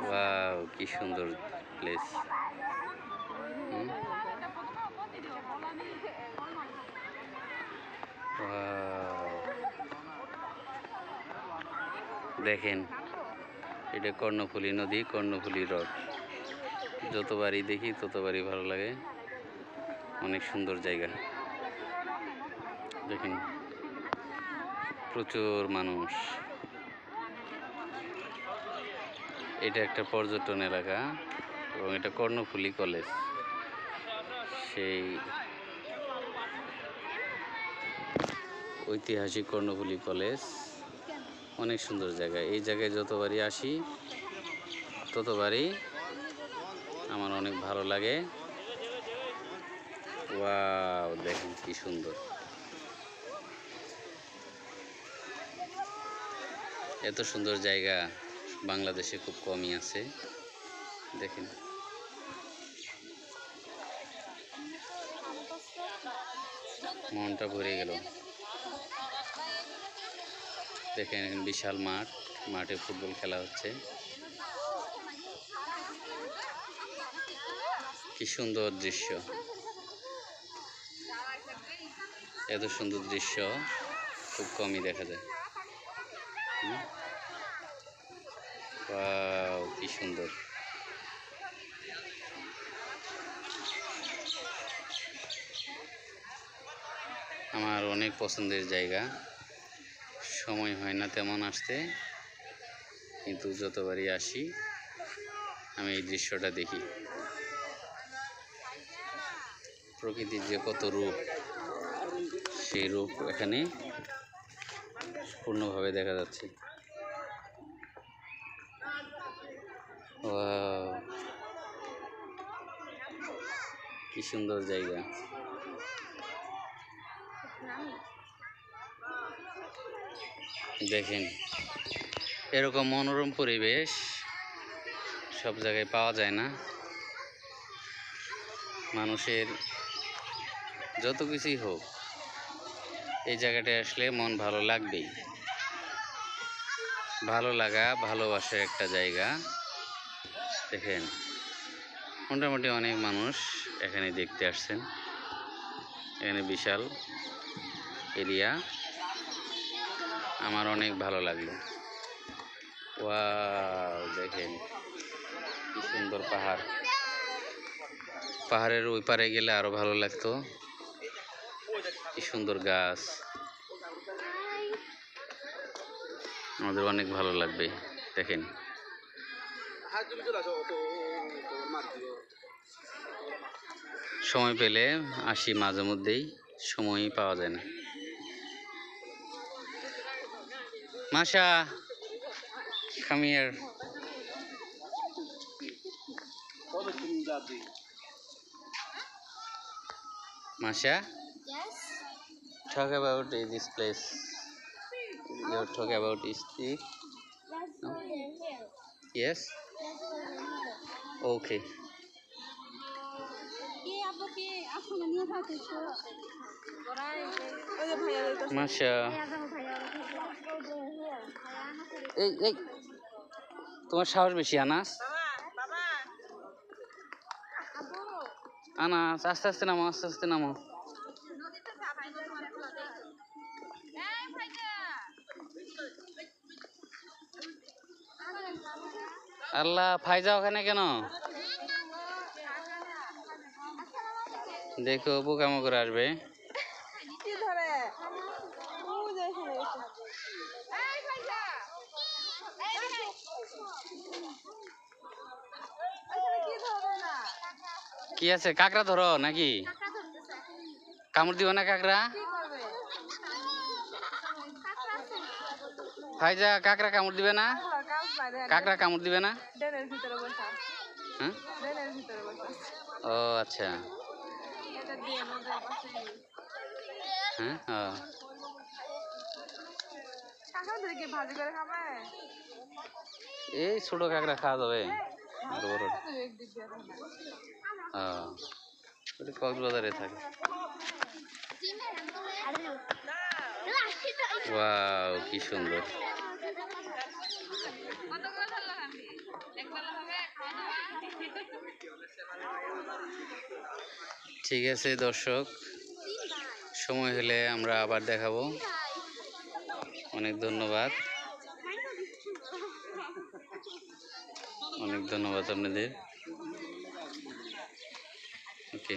Wow, কি সুন্দর place. দেখেন, এটা কর্ণফুলী নদী, কর্ণফুলী হ্রদ। যতবারই দেখি ততবারই ভালো লাগে। অনেক সুন্দর জায়গা। দেখেন, প্রচুর মানুষ। এটা একটা পর্যটন এলাকা এবং এটা কর্ণফুলী কলেজ। সেই ঐতিহাসিক কর্ণফুলী কলেজ অনেক সুন্দর জায়গা। এই জায়গায় যতবারই আসি ততবারই আমার অনেক ভালো লাগে। ওয়াও, দেখেন কি সুন্দর। এত সুন্দর জায়গা বাংলাদেশে খুব কমই আছে। দেখেন, মনটা ভরে গেল। দেখেন, বিশাল মাঠ, মাঠে ফুটবল খেলা হচ্ছে। কি সুন্দর দৃশ্য। এত সুন্দর দৃশ্য খুব কমই দেখা যায়। ওয়াও, কি সুন্দর। আমার অনেক পছন্দের জায়গা। সময় হয় না তেমন আসতে, কিন্তু যতবারই আসি আমি এই দৃশ্যটা দেখি। প্রকৃতির যে কত রূপ, সেই রূপ এখানে পূর্ণভাবে দেখা যাচ্ছে। ওয়াও, কি সুন্দর জায়গা। দেখেন, এরকম মনোরম পরিবেশ সব জায়গায় পাওয়া যায় না। মানুষের যত কিছুই হোক, এই জায়গাটায় আসলে মন ভালো লাগবেই। ভালো লাগা, ভালোবাসার একটা জায়গা। দেখেন, মোটামুটি অনেক মানুষ এখানে দেখতে আসছেন। এখানে বিশাল এরিয়া, আমার অনেক ভালো লাগলো। ওয়াও, দেখেন কি সুন্দর পাহাড়। পাহাড়ের ওই পারে গেলে আরো ভালো লাগতো। কি সুন্দর গাছ, আমাদের অনেক ভালো লাগবে। দেখেন, সময় পেলে আসি, মাঝে মধ্যেই সময়ই পাওয়া যায় না। মাশা, come here. Masha, Yes. talk about this place. You talk about is the Let's go here. yes. Let's go here. Okay. Masha, এই তোমার সাহস বেশি। আনাস, আনাস, আস্তে আস্তে নামো, আস্তে আস্তে নামো। আল্লাহ, ফাইজা ওখানে কেন? দেখো, পোকামাকড় আসবে। কি আছে? কাঁকড়া ধরো নাকি? কামড় দিও না কাঁকড়া? ফাইজা, কাঁকড়া কামড় দিবে না? কাঁকড়া কামড় দিবে না? হ্যাঁ, ও আচ্ছা। হ্যাঁ, এই ছোট কাঁকড়া খাওয়া যাবে। কক্সবাজারে থাকে। ওয়াও, কি সুন্দর। ঠিক আছে দর্শক, সময় হলে আমরা আবার দেখাবো। অনেক ধন্যবাদ, অনেক ধন্যবাদ আপনাদের। ওকে।